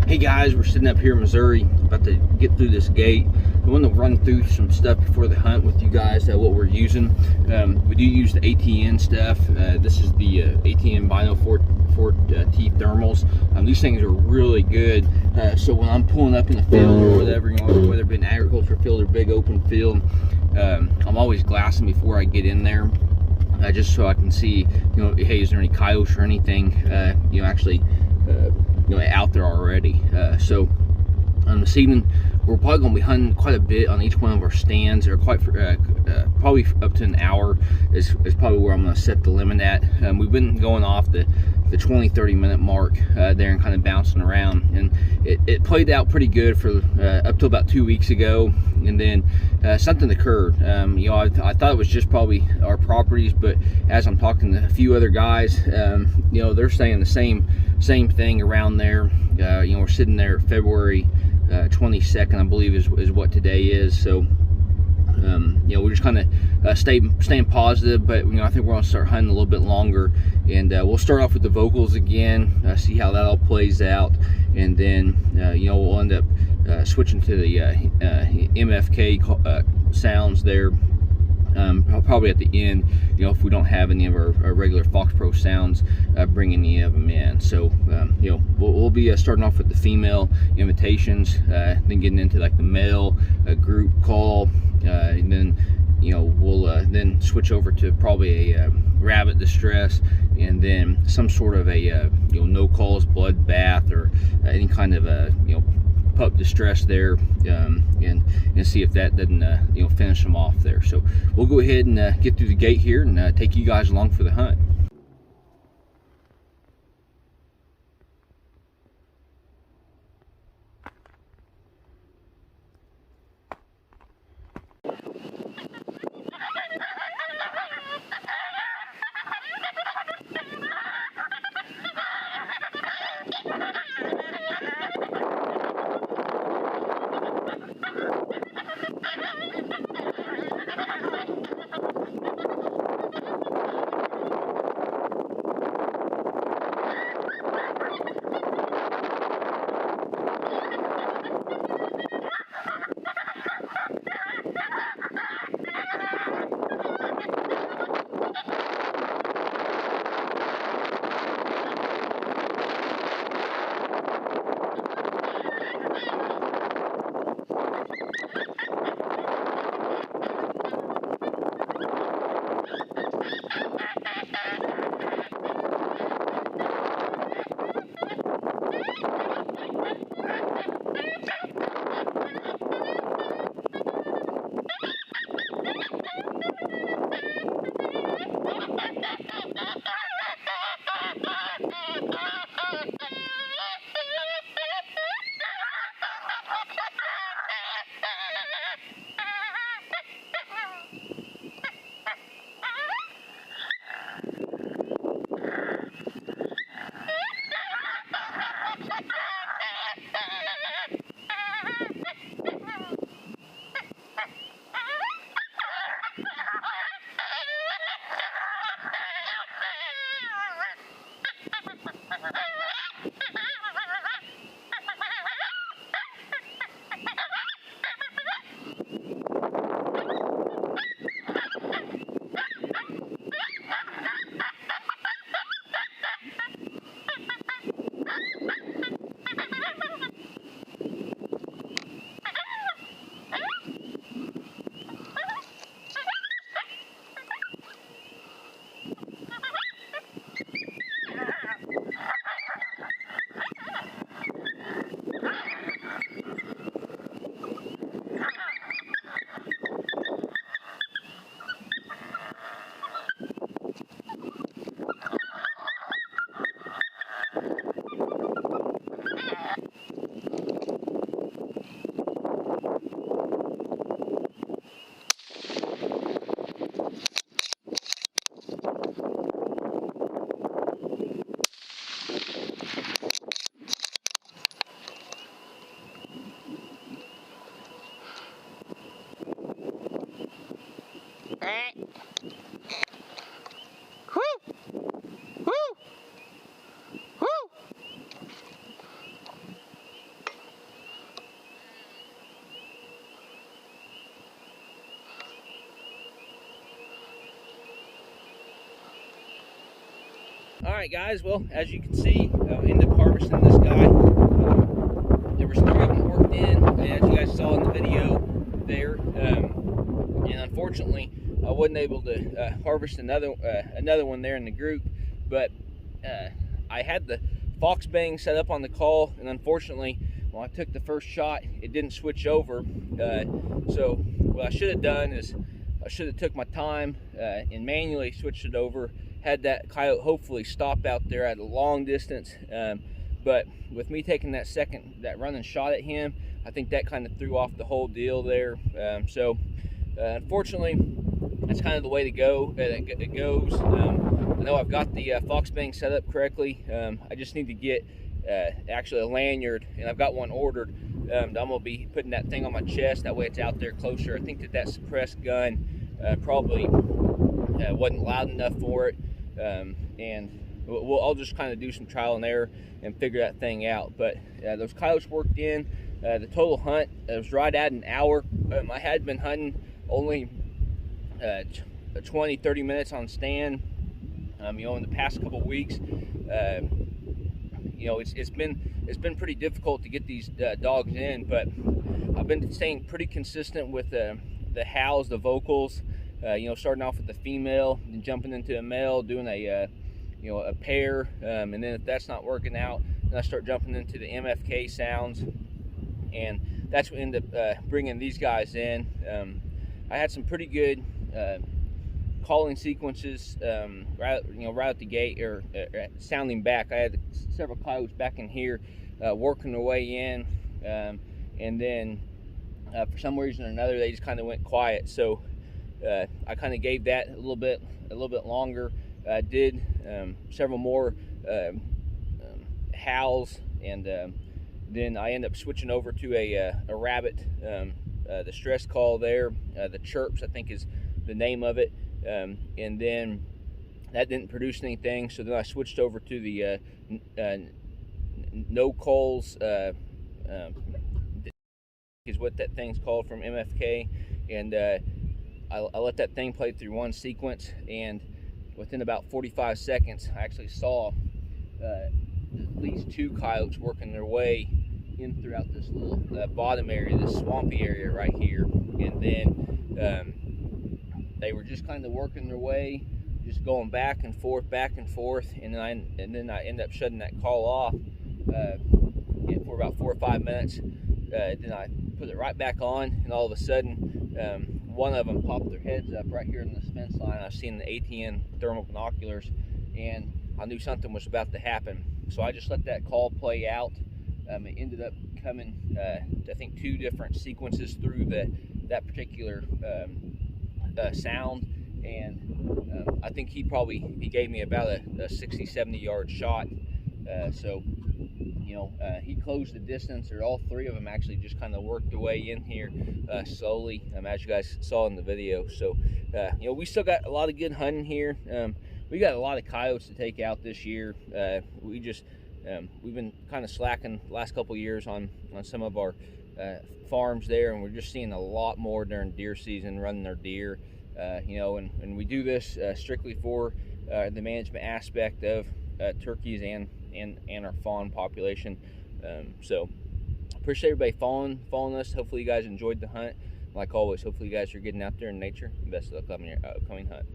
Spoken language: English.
Hey guys, we're sitting up here in Missouri, about to get through this gate. I want to run through some stuff before the hunt with you guys, what we're using. We do use the ATN stuff. This is the ATN Bino 4T thermals. These things are really good. So when I'm pulling up in the field or whatever, you know, whether it be an agriculture field or big open field, I'm always glassing before I get in there, just so I can see, you know, hey, is there any coyotes or anything, you know, actually, you know, out there already. So this evening we're probably going to be hunting quite a bit on each one of our stands, or quite probably up to an hour is probably where I'm going to set the limit at. We've been going off the 20-30 minute mark there and kind of bouncing around, and it played out pretty good for up till about 2 weeks ago, and then something occurred. You know, I thought it was just probably our properties, but as I'm talking to a few other guys, you know, they're saying the same thing around there. You know, we're sitting there February 22nd, I believe is what today is. So you know, we're just kind of staying positive, but you know, I think we're going to start hunting a little bit longer, and we'll start off with the vocals again, see how that all plays out, and then you know, we'll end up switching to the MFK sounds there, probably at the end, you know, if we don't have any of our regular FOXPRO sounds, bring any of them in. So you know, we'll be starting off with the female invitations, then getting into like the male group call, and then you know, we'll then switch over to probably a rabbit distress, and then some sort of a you know, no calls bloodbath, or any kind of a, you know, pup distress there, and see if that doesn't you know, finish them off there. So we'll go ahead and get through the gate here and take you guys along for the hunt. All right, guys. Well, as you can see, I ended up harvesting this guy. There was 3 of them worked in, as you guys saw in the video there. And unfortunately, I wasn't able to harvest another one there in the group. But I had the fox bang set up on the call, and unfortunately, when I took the first shot, it didn't switch over. So what I should have done is I should have took my time and manually switched it over. Had that coyote hopefully stop out there at a long distance. But with me taking that running shot at him, I think that kind of threw off the whole deal there. So unfortunately, that's kind of the way to go. It goes. I know I've got the fox bang set up correctly. I just need to get actually a lanyard, and I've got one ordered. I'm gonna be putting that thing on my chest. That way it's out there closer. I think that suppressed gun probably wasn't loud enough for it. And I'll just kind of do some trial and error and figure that thing out. But those coyotes worked in. The total hunt was right at an hour. I had been hunting only 20-30 minutes on stand. In the past couple weeks, it's been pretty difficult to get these dogs in, but I've been staying pretty consistent with the howls, the vocals. Starting off with the female, then jumping into a male, doing a pair, and then if that's not working out, then I start jumping into the MFK sounds, and that's what ended up bringing these guys in. I had some pretty good calling sequences right at the gate, or sounding back. I had several coyotes back in here working their way in, and then for some reason or another they just kind of went quiet. So I kind of gave that a little bit longer. Did several more howls, and then I ended up switching over to a rabbit, the stress call there, the chirps I think is the name of it, and then that didn't produce anything. So then I switched over to the no calls, is what that thing's called, from MFK, and I let that thing play through one sequence, and within about 45 seconds, I actually saw at least 2 coyotes working their way in throughout this little bottom area, this swampy area right here. And then they were just kind of working their way, just going back and forth, and then I ended up shutting that call off for about 4 or 5 minutes. Then I put it right back on, and all of a sudden, one of them popped their heads up right here in this fence line. I seen the ATN thermal binoculars, and I knew something was about to happen. So I just let that call play out. It ended up coming, I think, 2 different sequences through that particular sound, and I think he gave me about a 60-70 yard shot. So he closed the distance, or all 3 of them actually just kind of worked their way in here slowly, as you guys saw in the video. So we still got a lot of good hunting here. We got a lot of coyotes to take out this year. We've been kind of slacking the last couple years on some of our farms there, and we're just seeing a lot more during deer season running their deer. And we do this strictly for the management aspect of turkeys and our fawn population. So appreciate everybody following us. Hopefully you guys enjoyed the hunt. Like always, hopefully you guys are getting out there in nature. Best of luck on your upcoming hunt.